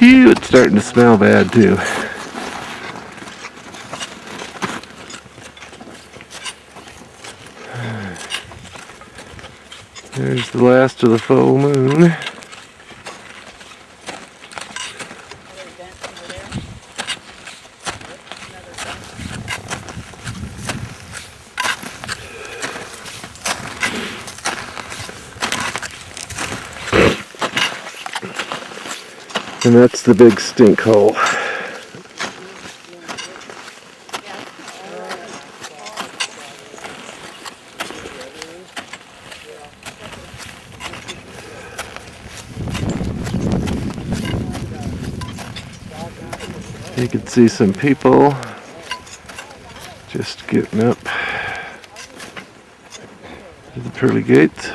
Phew, it's starting to smell bad too. There's the last of the full moon. And that's the big stink hole. You can see some people just getting up to the pearly gates.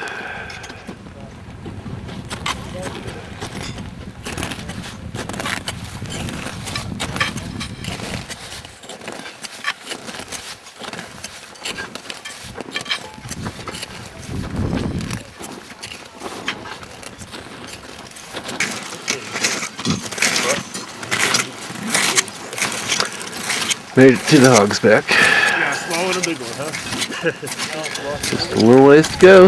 Made it to the Hog's Back. Yeah, small and a big one, huh? Just a little ways to go.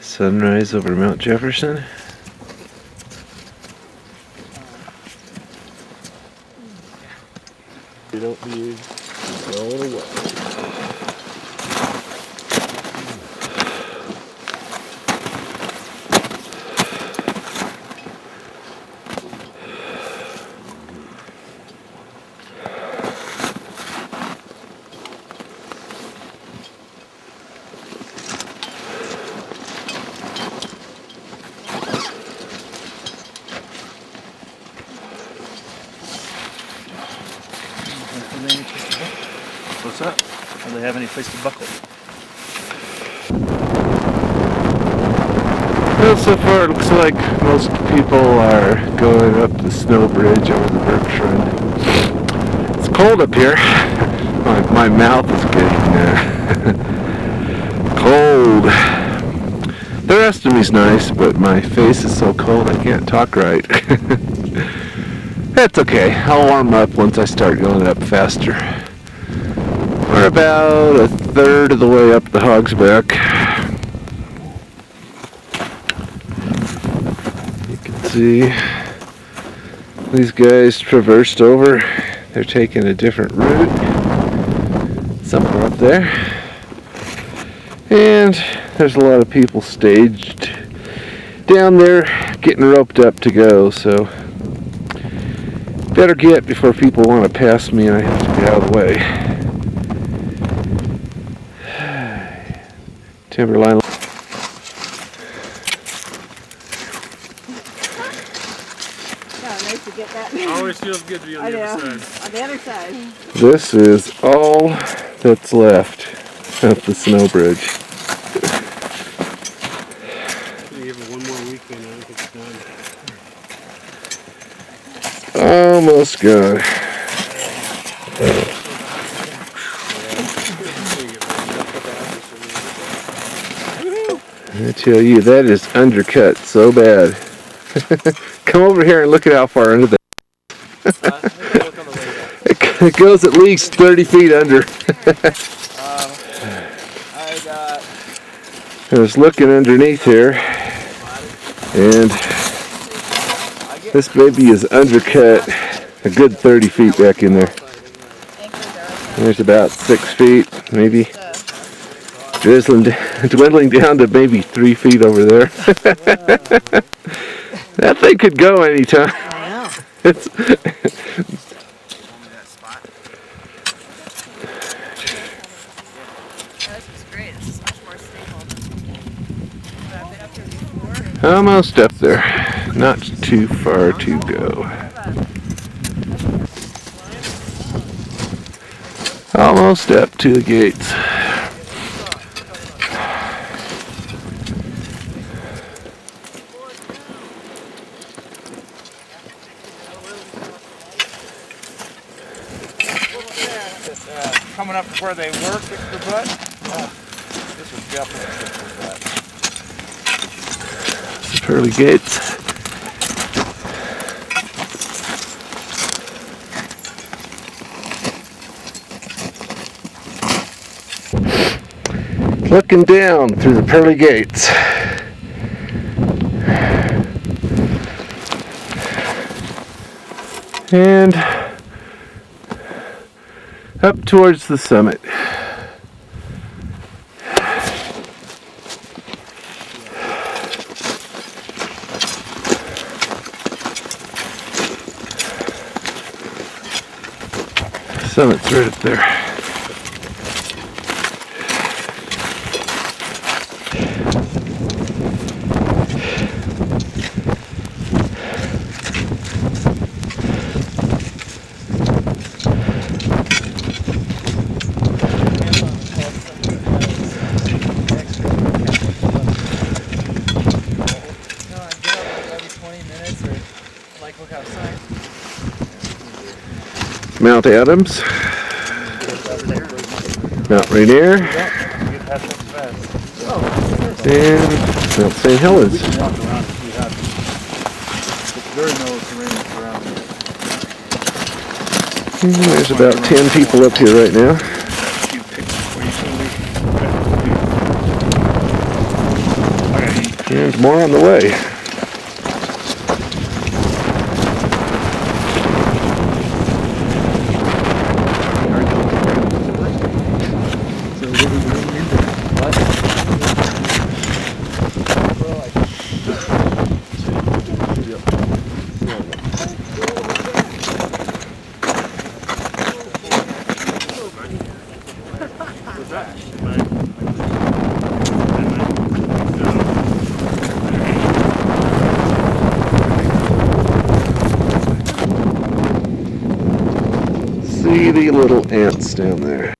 Sunrise over Mount Jefferson. You don't be throwing away. What's up? Do they have any place to buckle? Well, so far it looks like most people are going up the snow bridge over the Bergschrund. It's cold up here. My mouth is getting cold. The rest of me's nice, but my face is so cold I can't talk right. That's okay. I'll warm up once I start going up faster. We're about a third of the way up the Hog's Back. You can see these guys traversed over. They're taking a different route. Somewhere up there. And there's a lot of people staged down there getting roped up to go, so better get before people want to pass me and I have to get out of the way. Timberline. Nice to get that. Always feels good to be on the other side. On the other side. This is all that's left of the snow bridge. We have one more weekend, I think it's done. Almost gone. I tell you, that is undercut so bad. Come over here and look at how far under that. It goes at least 30 feet under. I was looking underneath here, and this baby is undercut a good 30 feet back in there. There's about 6 feet, maybe. Dwindling down to maybe 3 feet over there. That thing could go anytime. I know. It's almost up there. Not too far to go. Almost up to the gates. coming up to where they were, kicked their butt. Oh, this was definitely kicked their butt. Pearly Gates. Looking down through the pearly gates. And up towards the summit. Summit's right up there. Mount Adams, Mount Rainier, and Mount St. Helens. It's very mellow terrain around here. There's about 10 people up here right now. And more on the way. See the little ants down there.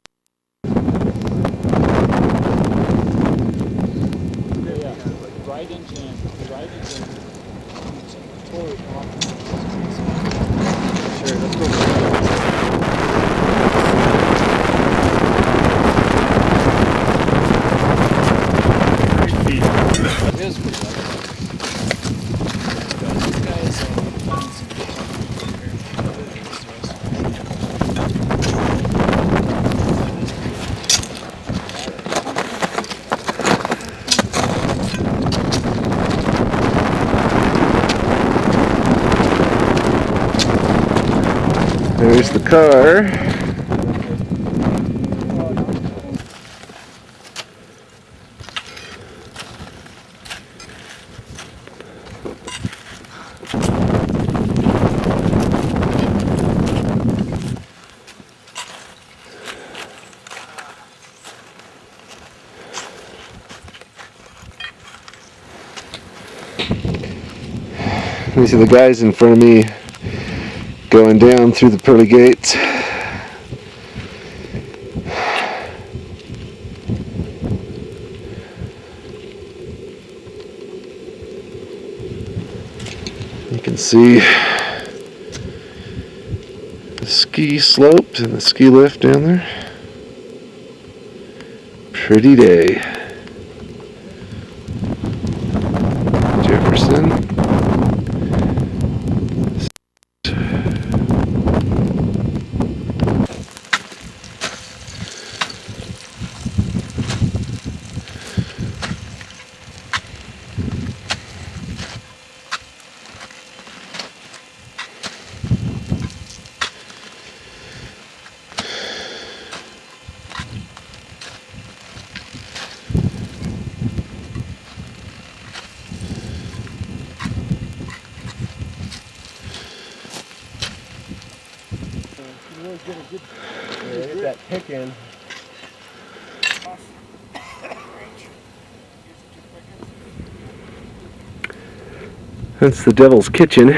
There's the car. You see the guys in front of me going down through the pearly gates. You can see the ski slopes and the ski lift down there. Pretty day. Jefferson. Get that kick in. That's the Devil's Kitchen.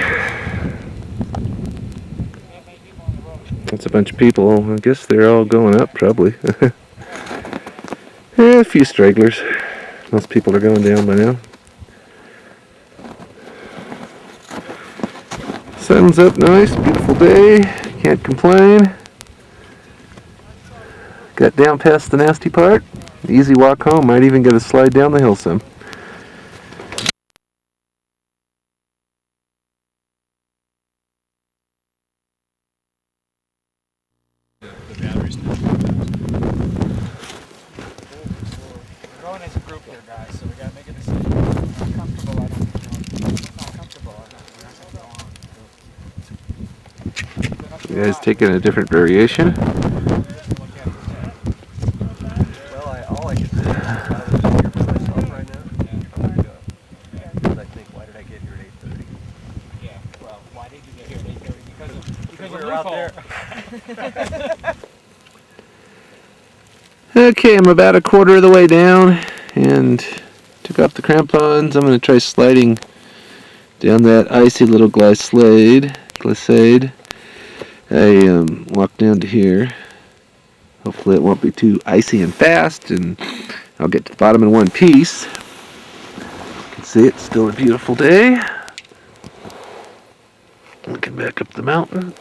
That's a bunch of people. I guess they're all going up, probably. Yeah, a few stragglers. Most people are going down by now. Sun's up nice, beautiful day. Can't complain. Got down past the nasty part. Easy walk home. Might even get a slide down the hill some. We're going as a group here, guys, so we gotta make a decision. If we're not comfortable, I don't know. If we're not comfortable, I don't we're not gonna go on. You guys taking a different variation? Well, all I can say is I was here by myself right now. Because I think, why did I get here at 8:30? Yeah, well, why did you get here at 8:30? Because We were out there. Okay, I'm about a quarter of the way down and took off the crampons. I'm going to try sliding down that icy little glissade. I walked down to here. Hopefully it won't be too icy and fast, and I'll get to the bottom in one piece. You can see it's still a beautiful day. Looking back up the mountain.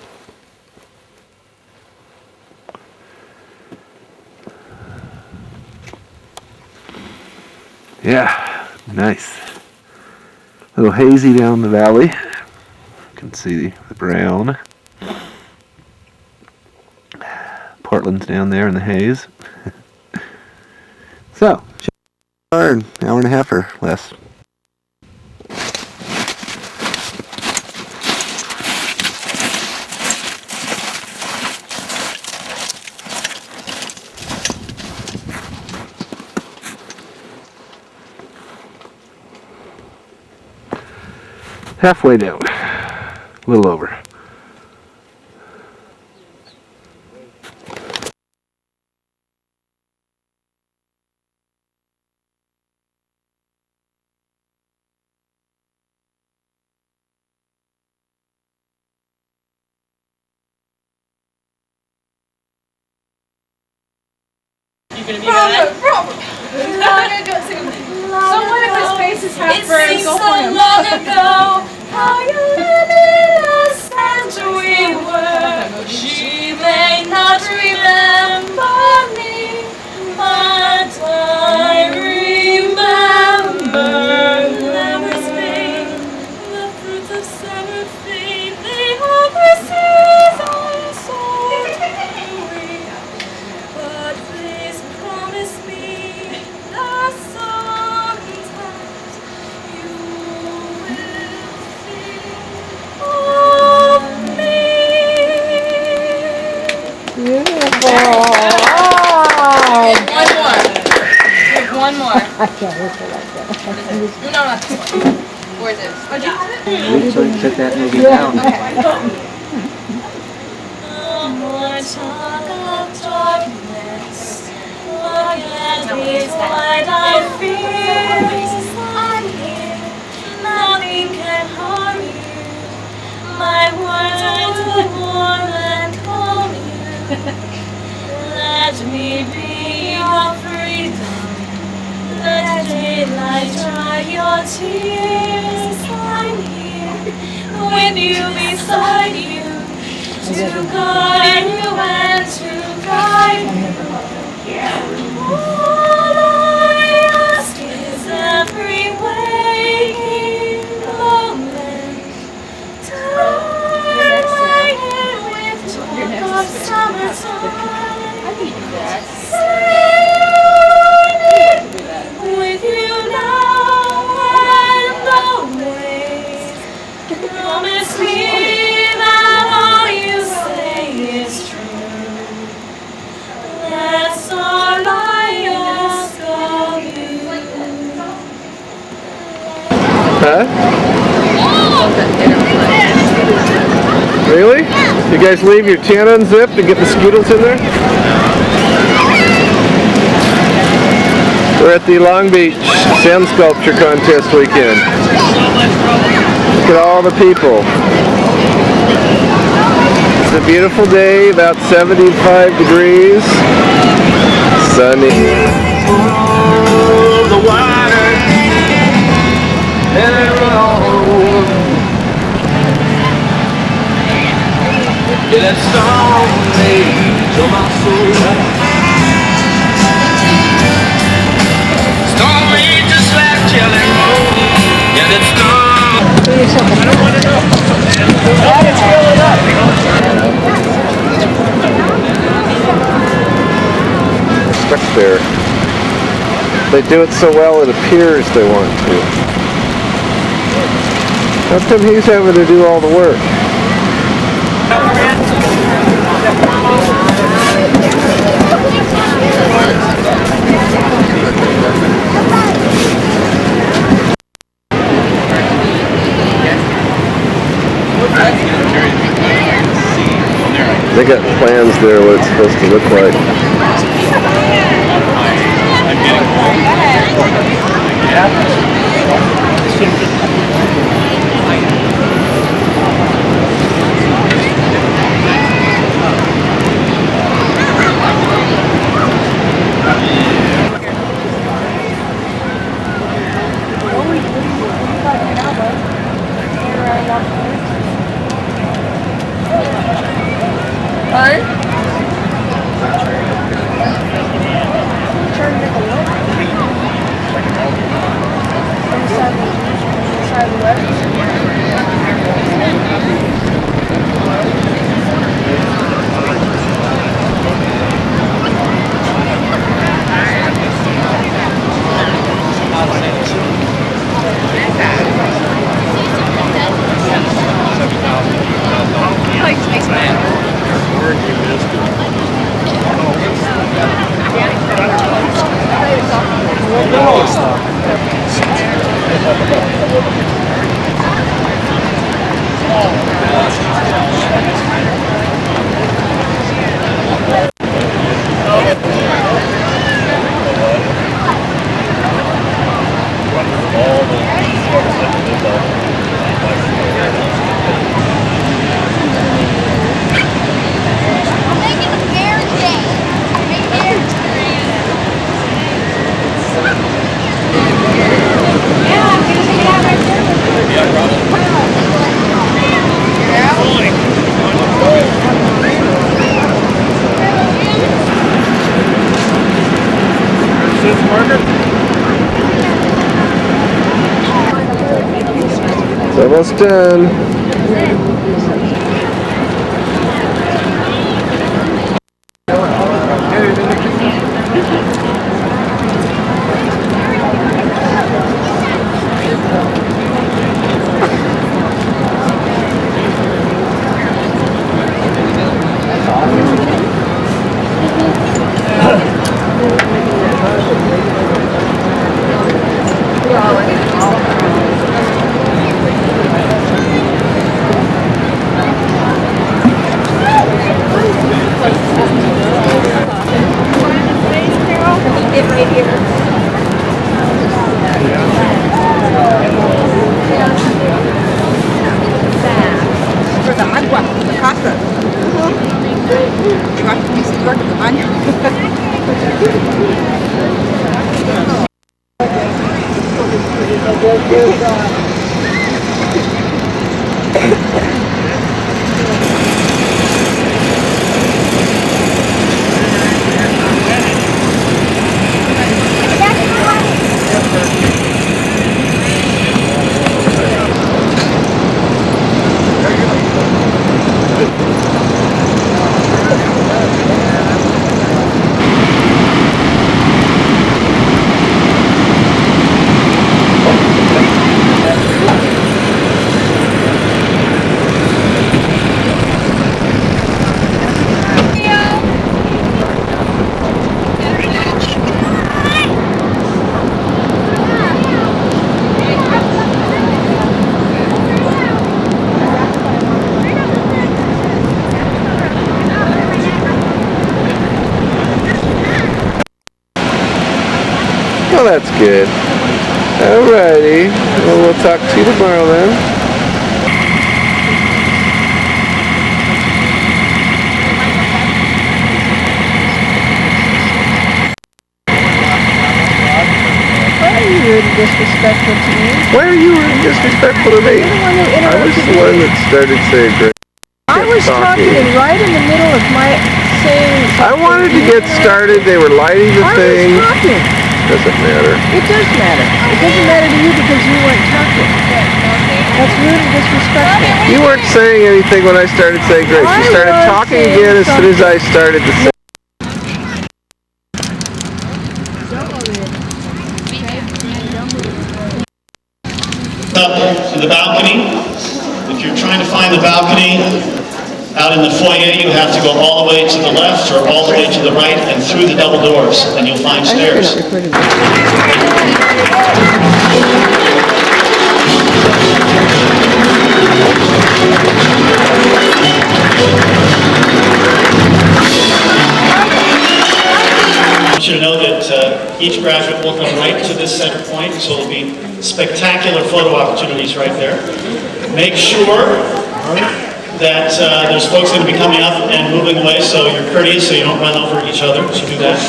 Yeah, nice. A little hazy down the valley. You can see the brown. Portland's down there in the haze. So, an hour and a half or less. Halfway down, a little over. Someone if his face is half It burned, seems go so for him. long ago how you lived us and we were. She may not remember me, but I remember. Flowers fade, the fruits of summer fade, they have their seasons so weary. But please promise me that sometimes you will think of me. One more. I can't wait for that. No, not this one. Or this. Oh, do you have it? So you took that movie down. No more talk of darkness. Look at me, what I feel. I'm here, nothing can harm you. My words would warm and calm you. Let me be your freedom. Let daylight dry your tears. I'm here with you, beside you, to guide you and to guide you. All I ask is every waking moment time with talk of summertime. With you now and always. Promise me that all you say is true. That's all I ask of you. Huh? Really? You guys leave your tin unzipped and get mosquitoes in there? We're at the Long Beach Sand Sculpture Contest weekend. Look at all the people. It's a beautiful day, about 75 degrees. Sunny. The water and I run home. Yeah, that song made to my soul. there. They do it so well it appears they want to. How come he's having to do all the work? They got plans there what it's supposed to look like. It's almost done. Well, that's good. Alrighty. Well, we'll talk to you tomorrow then. Why are you rude and disrespectful to me? Why are you disrespectful to me? You're the one who I was interrupted the me. one that started saying great. I was talking and right in the middle of my saying I something, wanted to you get interrupted. started. They were lighting the I thing. was talking. Doesn't matter. It does matter. It doesn't matter to you because you weren't talking. That's rude and disrespectful. You weren't saying anything when I started saying grace. You I started was talking saying again as soon as I something. started to say. up to the balcony. If you're trying to find the balcony out in the foyer, you have to go all the way to the left or all the way to the right and through the double doors, and you'll find stairs. I want you to know that each graduate will come right to this center point, so there'll be spectacular photo opportunities right there. Make sure that there's folks going to be coming up and moving away, so you're courteous, so you don't run over each other as you do that.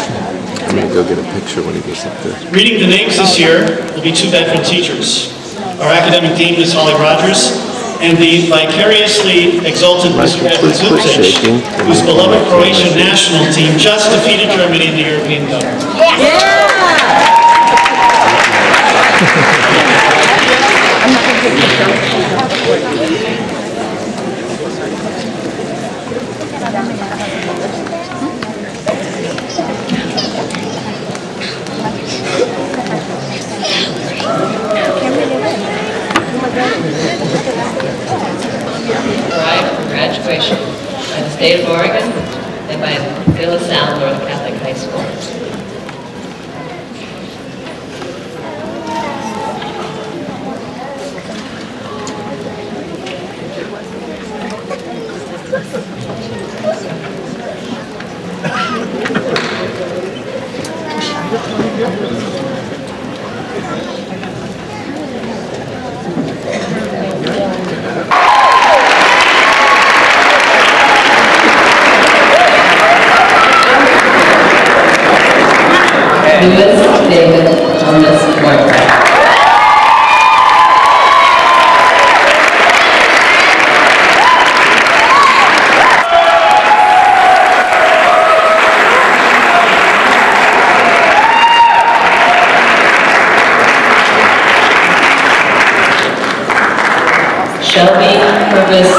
I'm going to go get a picture when he gets up there. Reading the names this year will be 2 veteran teachers. Our academic dean is Holly Rogers, and the vicariously exalted Mr. Edwin Zucic, whose beloved Croatian national team just defeated Germany in the European Cup. Arrived for graduation by the state of Oregon and by De La Salle North Catholic High School. Lewis David Thomas Morton. Shelby Purvis.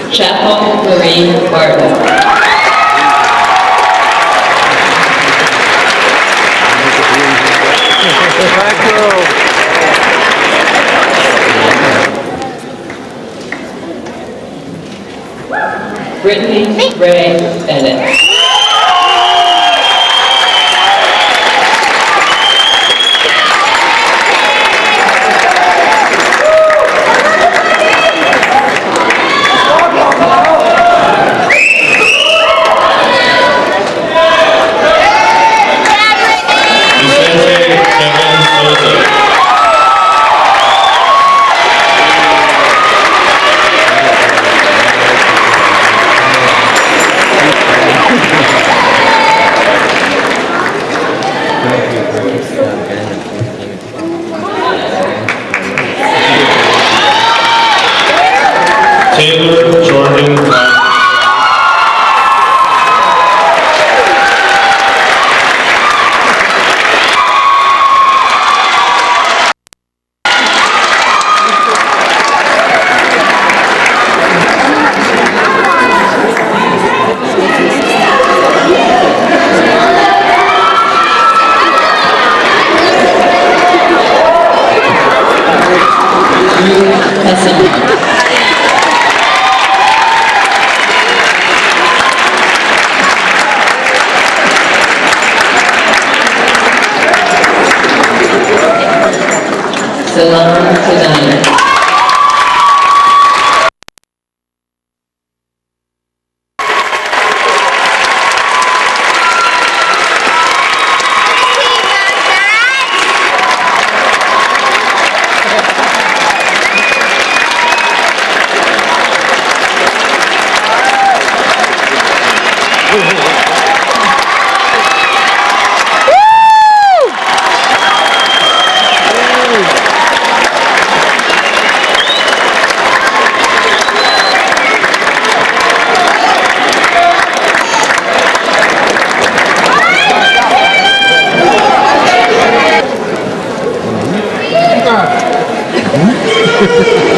Chapel Marie Barton. Brittany Ray Bennett. Salam Sadana.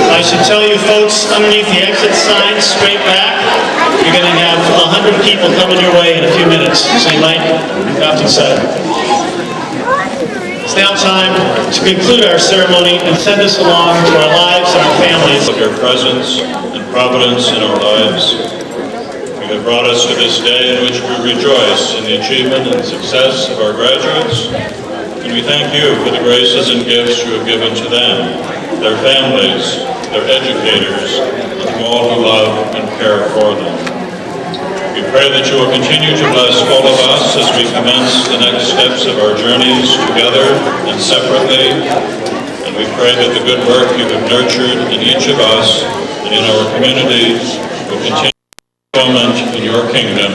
I should tell you folks, underneath the exit signs, straight back, you're going to have 100 people coming your way in a few minutes, so you might have to set. It's now time to conclude our ceremony and send us along to our lives and our families. Your presence and providence in our lives. You have brought us to this day in which we rejoice in the achievement and success of our graduates, and we thank you for the graces and gifts you have given to them, their families, their educators, and to all who love and care for them. We pray that you will continue to bless all of us as we commence the next steps of our journeys together and separately, and we pray that the good work you have nurtured in each of us and in our communities will continue fulfillment in your kingdom.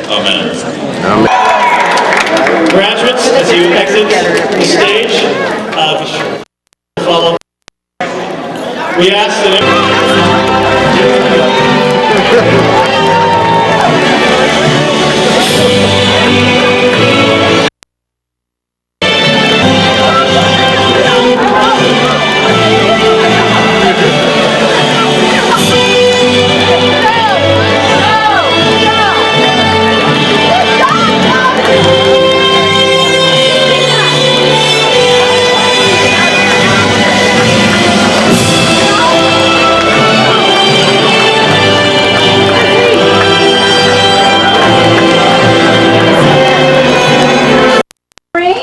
Amen. Graduates, as you exit the stage, be sure to follow. We ask that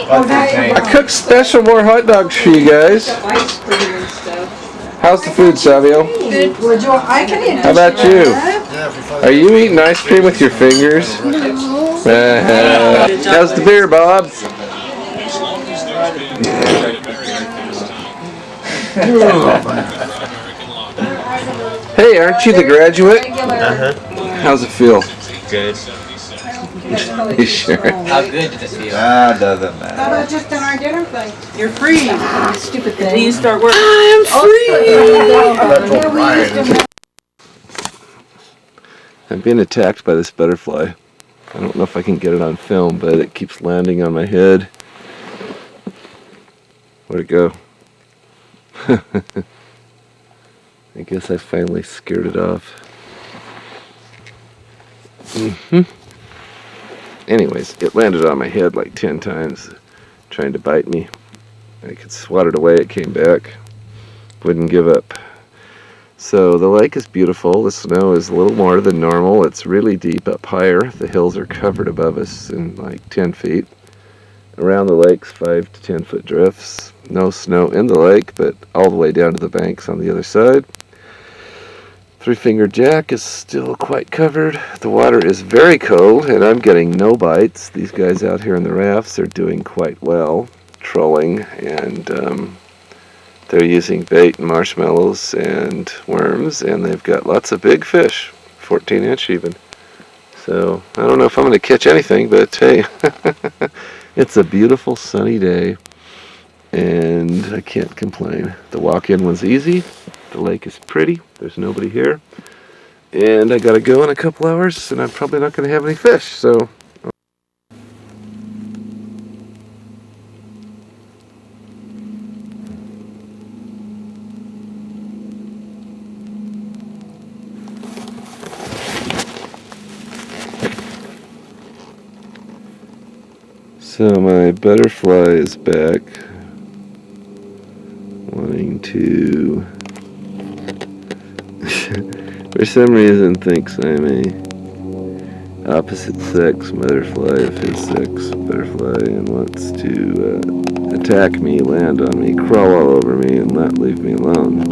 I cooked special more hot dogs for you guys. How's the food, Savio? How about you? Are you eating ice cream with your fingers? How's the beer, Bob? Hey, aren't you the graduate? How's it feel? Good. You sure? How good did it feel? Doesn't matter. How about just on our dinner thing? You're free. Stupid thing. Then you start working. I'm I'm being attacked by this butterfly. I don't know if I can get it on film, but it keeps landing on my head. Where'd it go? I guess I finally scared it off. Anyways, it landed on my head like 10 times, trying to bite me. I could swat it away, it came back. Wouldn't give up. So the lake is beautiful. The snow is a little more than normal. It's really deep up higher. The hills are covered above us in like 10 feet. Around the lake's 5 to 10 foot drifts. No snow in the lake, but all the way down to the banks on the other side. Three-fingered jack is still quite covered. The water is very cold, and I'm getting no bites. These guys out here in the rafts are doing quite well, trolling, and they're using bait and marshmallows and worms, and they've got lots of big fish, 14-inch even. So I don't know if I'm going to catch anything, but hey, it's a beautiful sunny day, and I can't complain. The walk-in was easy. The lake is pretty. There's nobody here. And I gotta go in a couple hours, and I'm probably not gonna have any fish, so. So my butterfly is back, wanting to for some reason thinks I'm a opposite sex butterfly of his sex butterfly and wants to attack me, land on me, crawl all over me, and not leave me alone.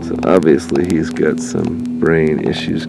So obviously he's got some brain issues.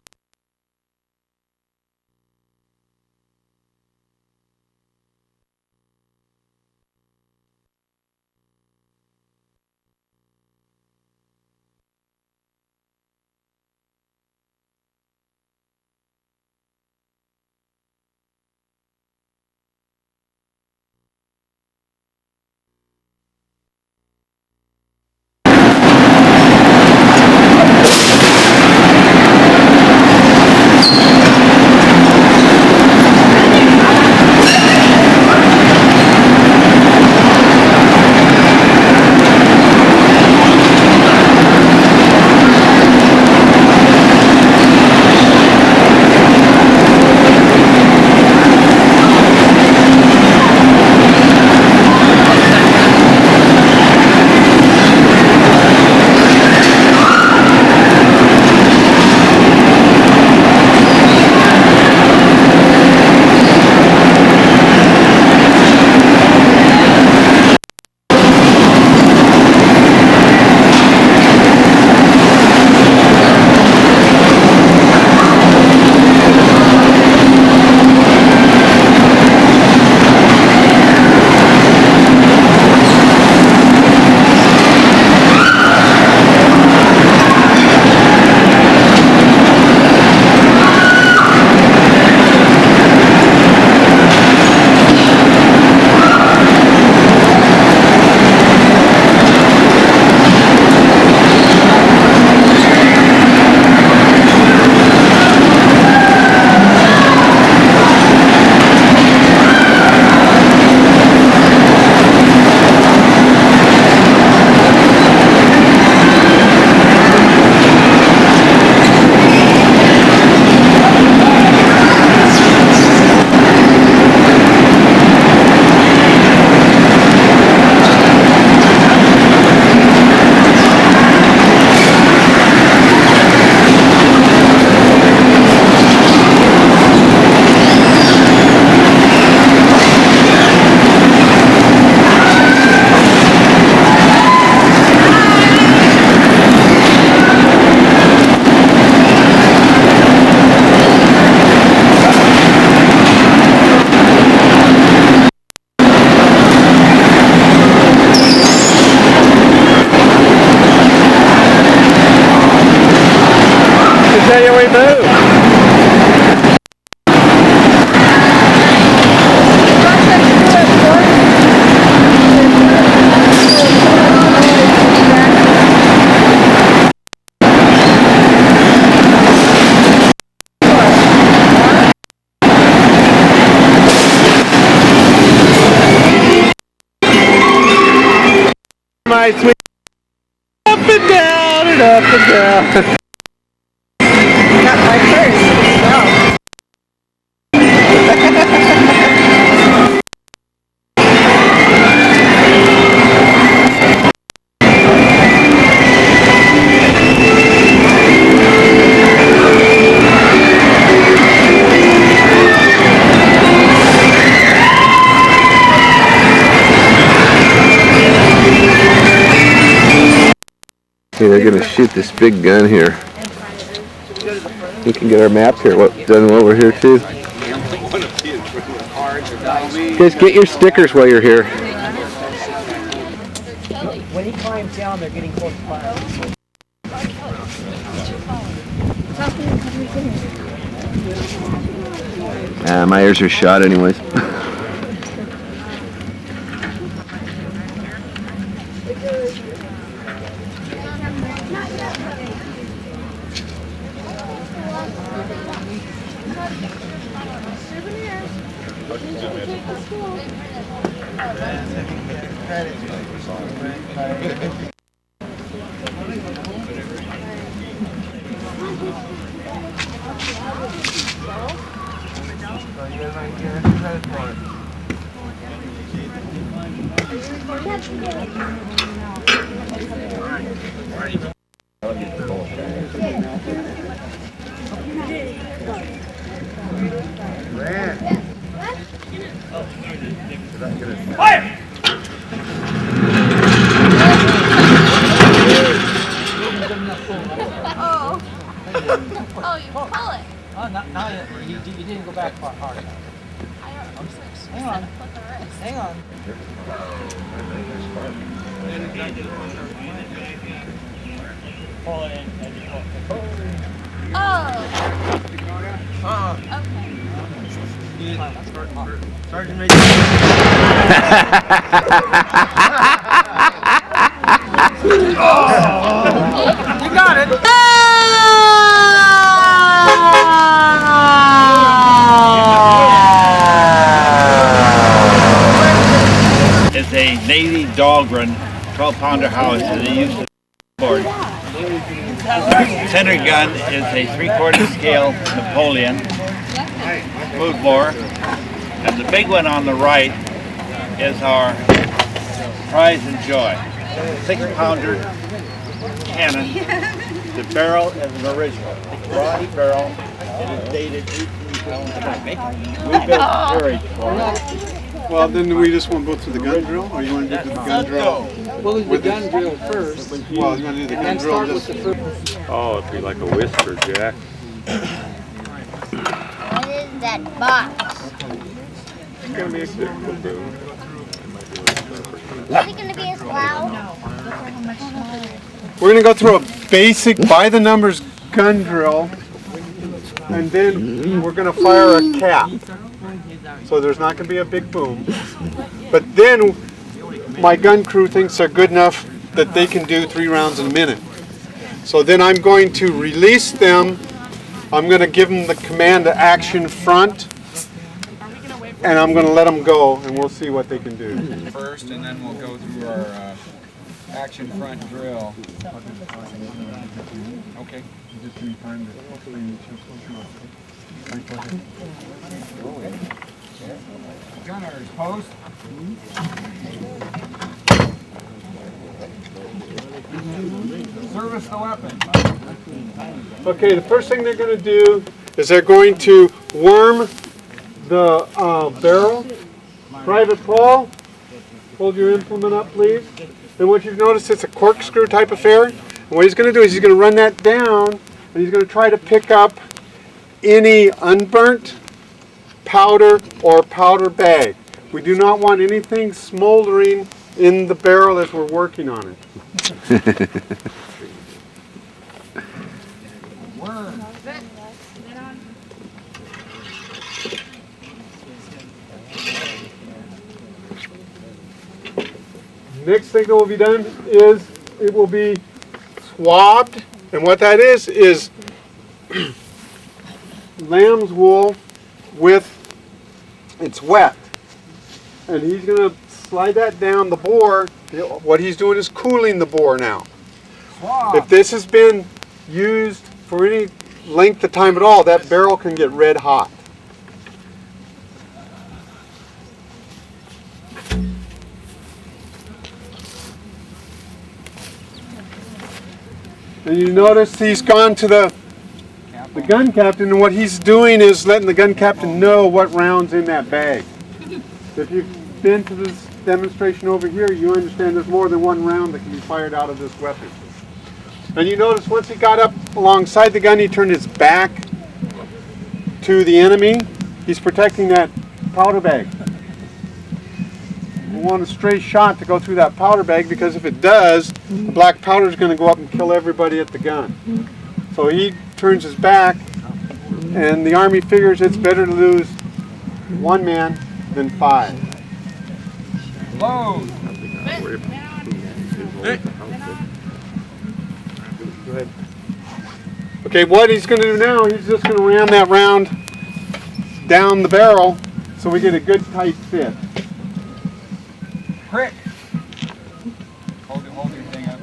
My sweet up and down and up and down. Not my purse. No. Okay, they're gonna shoot this big gun here. We can get our map here. Done over here too. Guys, get your stickers while you're here. When he climbs down, they're getting close to fire. My ears are shot anyways. Oh, not yet. You didn't go back far hard enough. Hang on. Hang on. Pull it in. Oh. Sergeant Major. You got it. It's a Navy Dahlgren 12-pounder house that they used to board. Center gun is a 3/4 scale Napoleon smooth bore, and the big one on the right is our Prize and Joy 6-pounder cannon. The barrel is an original Roddy barrel. It is dated 1870. We built courage for it. Well, then we just want to go through the gun drill, or you want to do the gun drill? We'll do the gun drill first. Well, you want to do the gun And drill start just... with the first. Oh, it'd be like a whisper, Jack. What is that box? It's gonna be a good boom. Is it going to be as loud? We're going to go through a basic by-the-numbers gun drill, and then we're going to fire a cap. So there's not going to be a big boom. But then my gun crew thinks they're good enough that they can do 3 rounds in a minute. So then I'm going to release them. I'm going to give them the command to action front, and I'm going to let them go, and we'll see what they can do. First, and then we'll go through our action front drill. Okay. Gunners, post. Service the weapon. Okay, the first thing they're going to do is they're going to worm the barrel. Private Paul, hold your implement up, please. And what you've noticed, it's a corkscrew type affair. And what he's going to do is he's going to run that down, and he's going to try to pick up any unburnt powder or powder bag. We do not want anything smoldering in the barrel as we're working on it. Next thing that will be done is it will be swabbed, and what that is lamb's wool with, it's wet, and he's going to slide that down the bore. What he's doing is cooling the bore now. If this has been used for any length of time at all, that barrel can get red hot. And you notice he's gone to the gun captain, and what he's doing is letting the gun captain know what round's in that bag. If you've been to this demonstration over here, you understand there's more than one round that can be fired out of this weapon. And you notice once he got up alongside the gun, he turned his back to the enemy. He's protecting that powder bag. We want a stray shot to go through that powder bag, because if it does, the black powder is going to go up and kill everybody at the gun. So he turns his back, and the Army figures it's better to lose 1 man than 5. Load. Go ahead. Okay, what he's going to do now, he's just going to ram that round down the barrel so we get a good tight fit. Prick. Hold your thing up.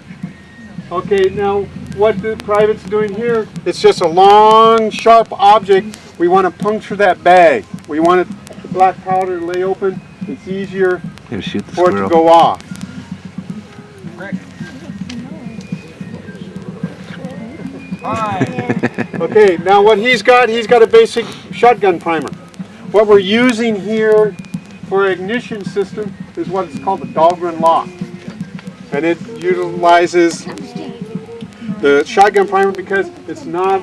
Okay, now what the private's doing here, it's just a long, sharp object. We want to puncture that bag. We want the black powder to lay open. It's easier for it to go off. Prick. Fine. Okay, now what he's got a basic shotgun primer. What we're using here for ignition system is what is called the Dahlgren lock. And it utilizes the shotgun primer because it's not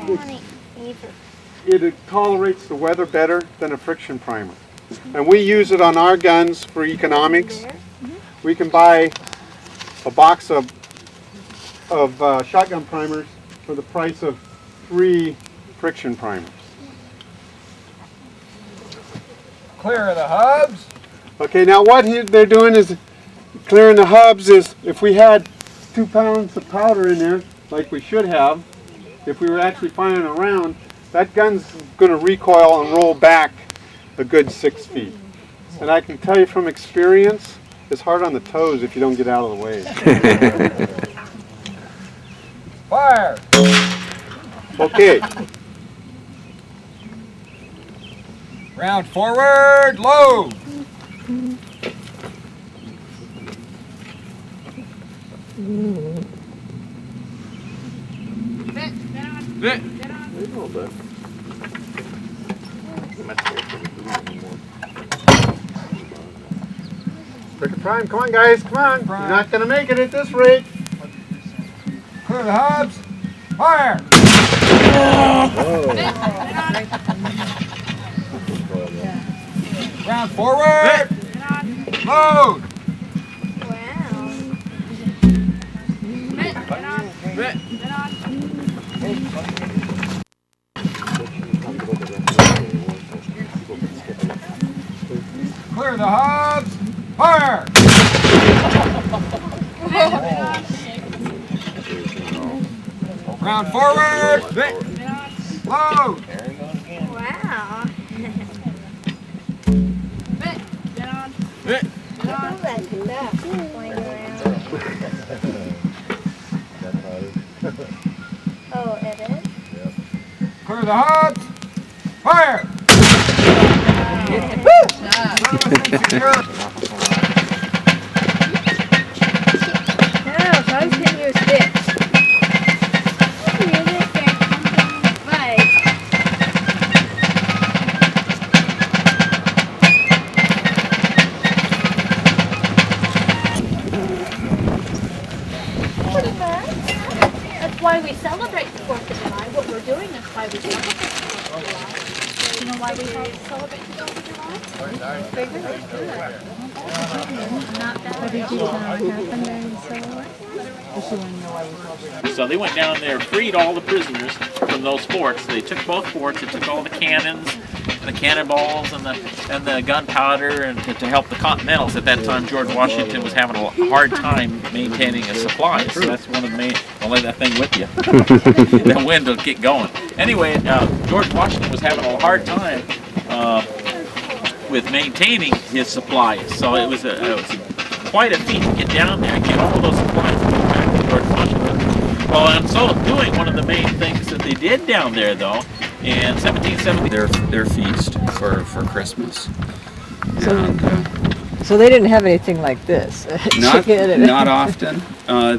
it tolerates the weather better than a friction primer. And we use it on our guns for economics. We can buy a box of shotgun primers for the price of 3 friction primers. Clear of the hubs. Okay, now what they're doing is clearing the hubs is if we had 2 pounds of powder in there, like we should have, if we were actually firing a round, that gun's going to recoil and roll back a good 6 feet. And I can tell you from experience, it's hard on the toes if you don't get out of the way. Fire. Okay. Round forward, load. Bit. Pick a prime, come on guys, come on. You're not going to make it at this rate. Clear the hubs. Fire. Round forward. Load. Clear the hubs. Fire. Round forward. Load. Wow. Oh, it is? Clear the hubs. Fire. Yeah, so I was hitting you with sticks. That's why we celebrate the 4th of July. What we're doing is why we celebrate the 4th of July. You know why we celebrate the 4th of July? So they went down there, freed all the prisoners from those forts. They took both forts. They took all the cannons, and the cannonballs, and the gunpowder, and to help the Continentals. At that time, George Washington was having a hard time maintaining a supply. So that's one of the main. Don't let that thing whip you. That wind will get going. Anyway, George Washington was having a hard time with maintaining his supplies. So it was quite a feat to get down there and get all of those supplies and get back to George Washington. Well, in so doing, one of the main things that they did down there, though, in 1770, their feast for Christmas. So they didn't have anything like this. Not often.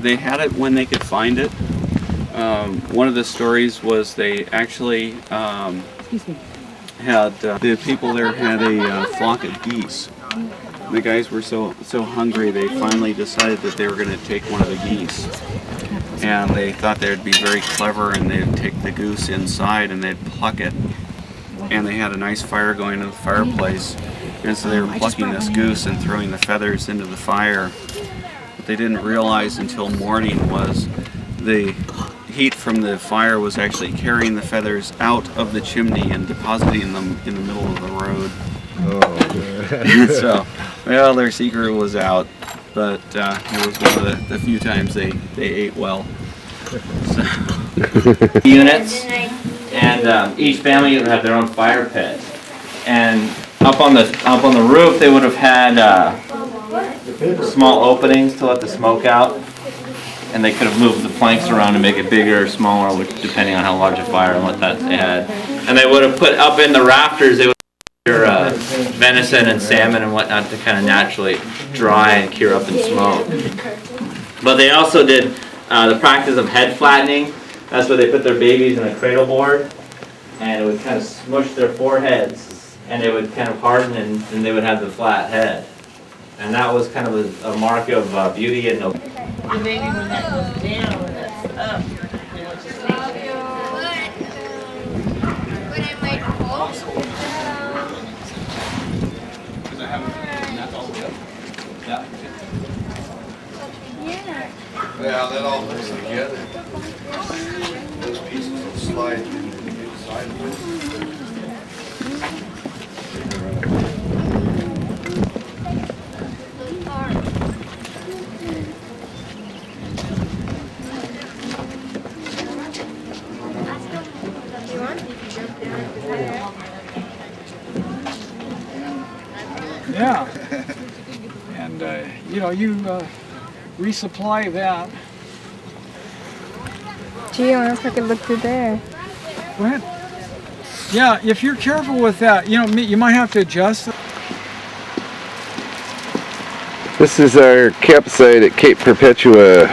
They had it when they could find it. One of the stories was they actually had the people there had a flock of geese. The guys were so hungry they finally decided that they were going to take one of the geese. And they thought they'd be very clever and they'd take the goose inside and they'd pluck it. And they had a nice fire going in the fireplace. And so they were plucking this goose and throwing the feathers into the fire. What they didn't realize until morning was the heat from the fire was actually carrying the feathers out of the chimney and depositing them in the middle of the road. Oh. So, well, their secret was out, but it was one of the few times they ate well. So. Units, and each family would have their own fire pit. And up on the roof, they would have had small openings to let the smoke out, and they could have moved the planks around to make it bigger or smaller, which depending on how large a fire and what that they had. And they would have put up in the rafters, they would have venison and salmon and whatnot to kind of naturally dry and cure up and smoke. But they also did the practice of head flattening. That's where they put their babies in a cradle board, and it would kind of smush their foreheads, and they would kind of harden, and then they would have the flat head. And that was kind of a mark of beauty and nobility. The baby, when that goes down, when that's up, you know, just that all hooks together. Those pieces will slide into the inside of it. Yeah. And, you know, you resupply that. Gee, I wonder if I could look through there. Go ahead. Yeah, if you're careful with that, you know, you might have to adjust it. This is our campsite at Cape Perpetua.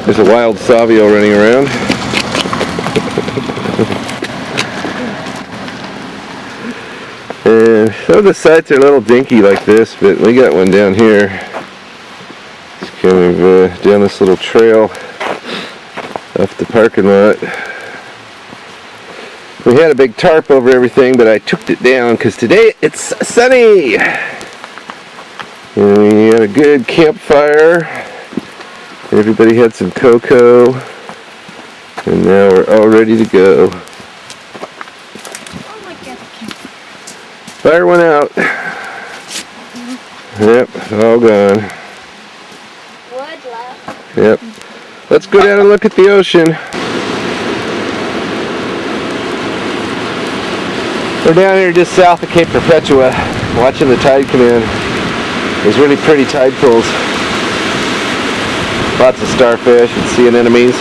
There's a wild savio running around. And some of the sites are a little dinky like this, but we got one down here. It's kind of down this little trail off the parking lot. We had a big tarp over everything, but I took it down because today it's sunny. And we had a good campfire. Everybody had some cocoa. And now we're all ready to go. Fire went out. Yep, all gone. Wood left. Yep. Let's go down and look at the ocean. We're down here just south of Cape Perpetua, watching the tide come in. There's really pretty tide pools. Lots of starfish and sea anemones.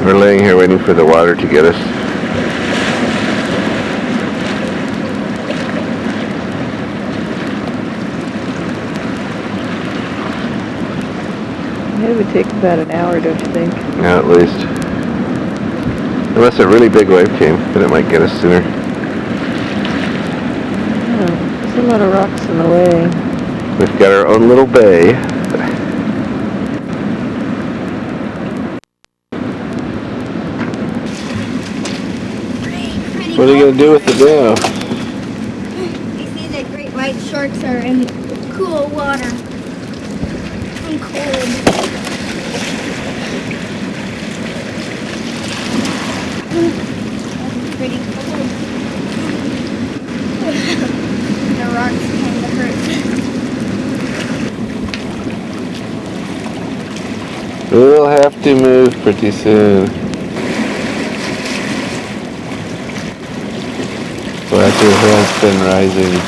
We're laying here waiting for the water to get us. It would take about an hour, don't you think? Yeah, at least. Unless a really big wave came, then it might get us sooner. Oh, there's a lot of rocks in the way. We've got our own little bay. What are you going to do with it now? You see the great white sharks are in cool water. And cold. Pretty cold. We'll have to move pretty soon. Water has been rising.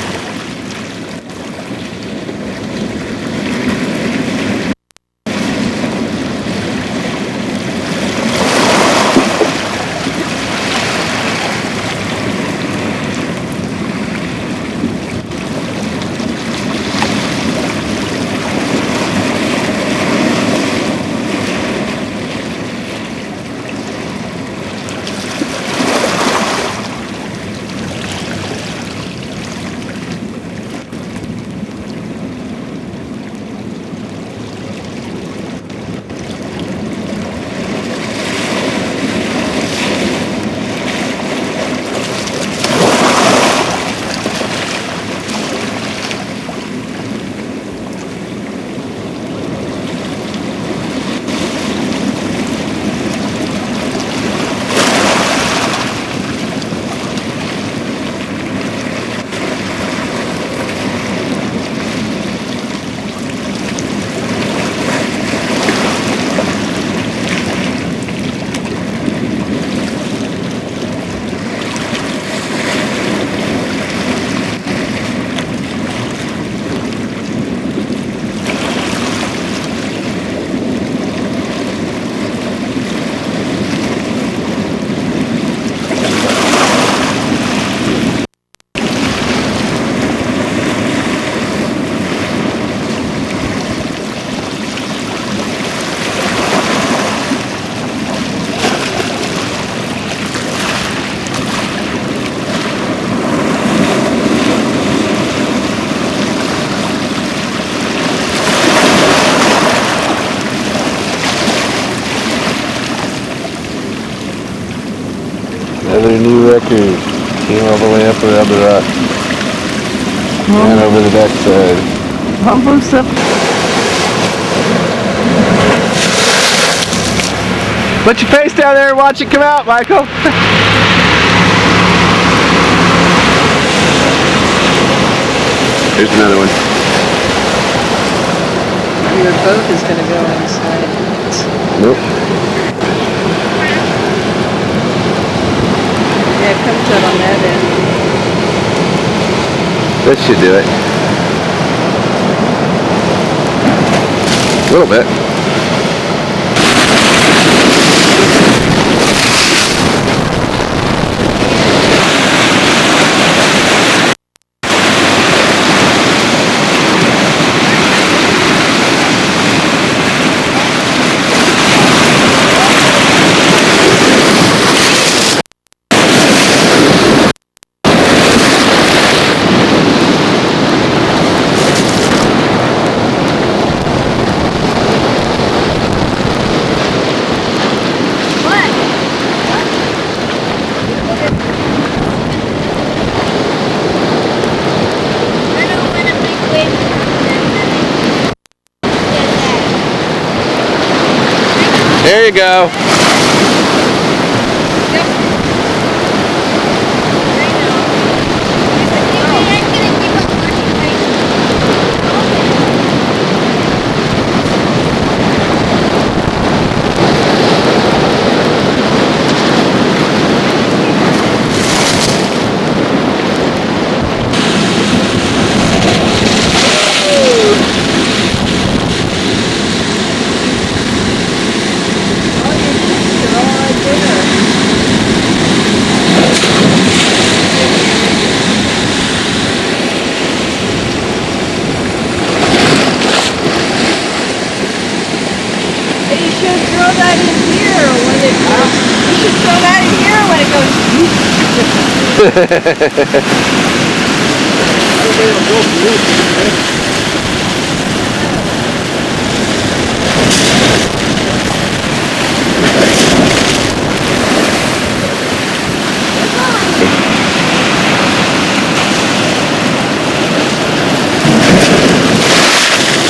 Another new record. Came all the way up around the rock. And over the backside. Almost up. Put your face down there and watch it come out, Michael. Here's another one. Your boat is going to go inside. Nope. Yeah, it comes out on that end. That should do it. A little bit. There you go.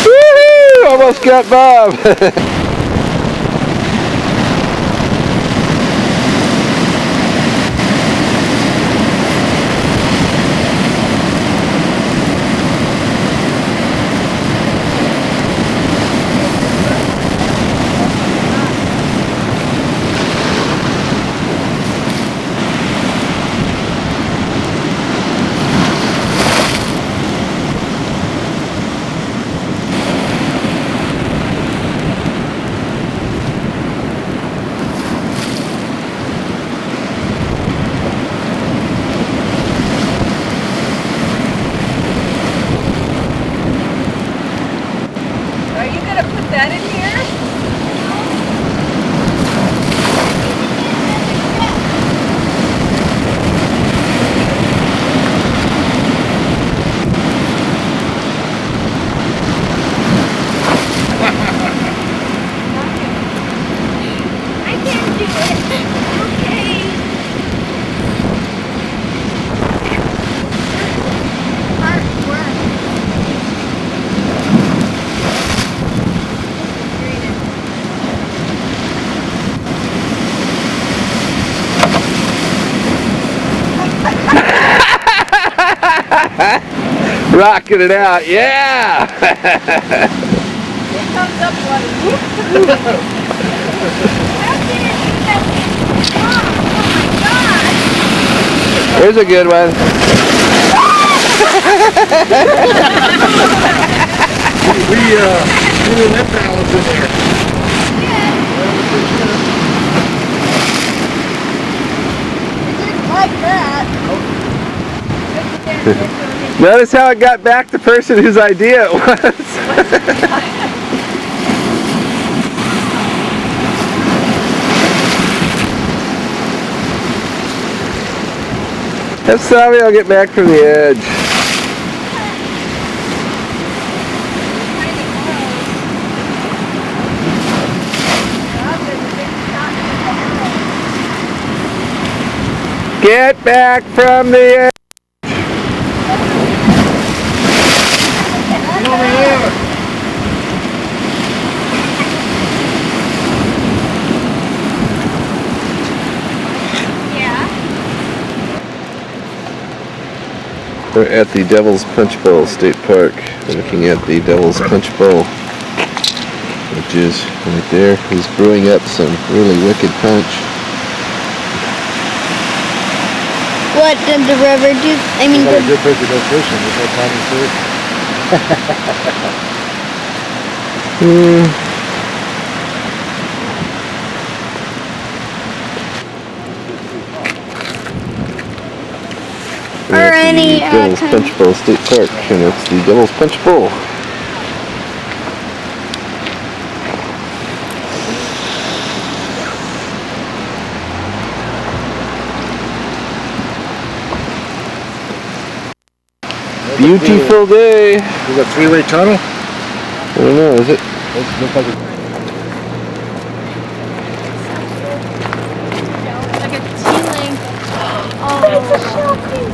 Woohoo! Almost got Bob. Rocking it out, yeah! It comes up water. Here's a good one. We didn't let balance in there. Like that. Notice how it got back the person whose idea it was. Have Savio get back from the edge. Get back from the edge. Over here. We're at the Devil's Punch Bowl State Park. We're looking at the Devil's Punch Bowl, which is right there. He's brewing up some really wicked punch. What did the river do? I mean, got a good place to go fishing. There's no time to fish. We're at the Devil's Punch Bowl State Park, and it's the Devil's Punch Bowl. Beautiful day. Is a three-way tunnel? I don't know, is it? Looks like Like a ceiling. Oh, it's a shocking.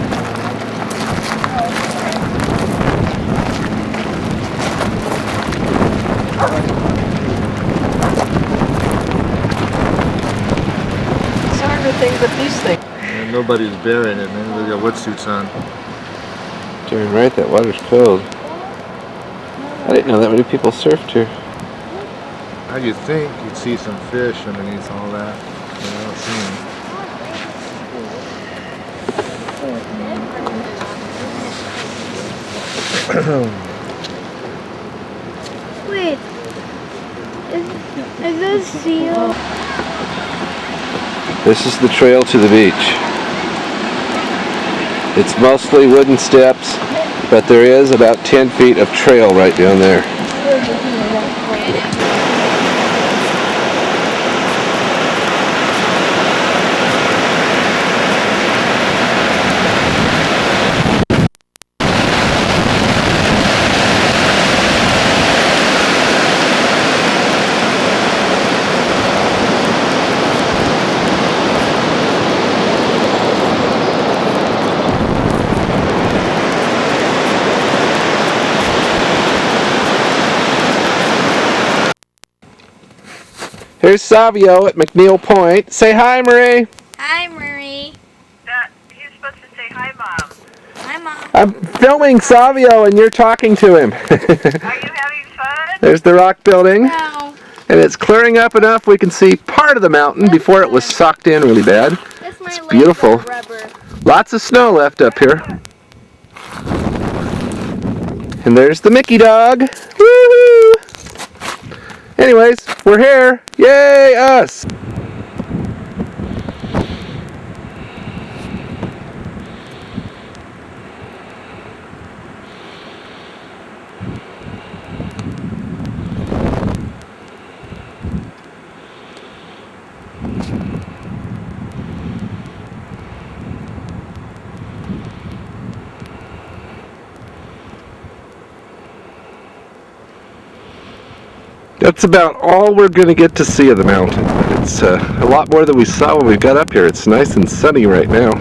It's harder things with these things. and nobody's bearing it, man. They got wetsuits on. Darn right, that water's cold. I didn't know that many people surfed here. How do you think you'd see some fish underneath all that? I don't see them. wait. Is this seal? This is the trail to the beach. It's mostly wooden steps, but there is about 10 feet of trail right down there. Here's Savio at McNeil Point. Say hi, Marie. Hi, Marie. He's supposed to say hi, Mom. Hi, Mom. I'm filming Savio and you're talking to him. Are you having fun? There's the rock building. No. And it's clearing up enough we can see part of the mountain before it was sucked in really bad. It's beautiful. Lots of snow left up here. And there's the Mickey dog. Woohoo! Anyways, we're here. Yay, us! That's about all we're going to get to see of the mountain. It's a lot more than we saw when we got up here. It's nice and sunny right now.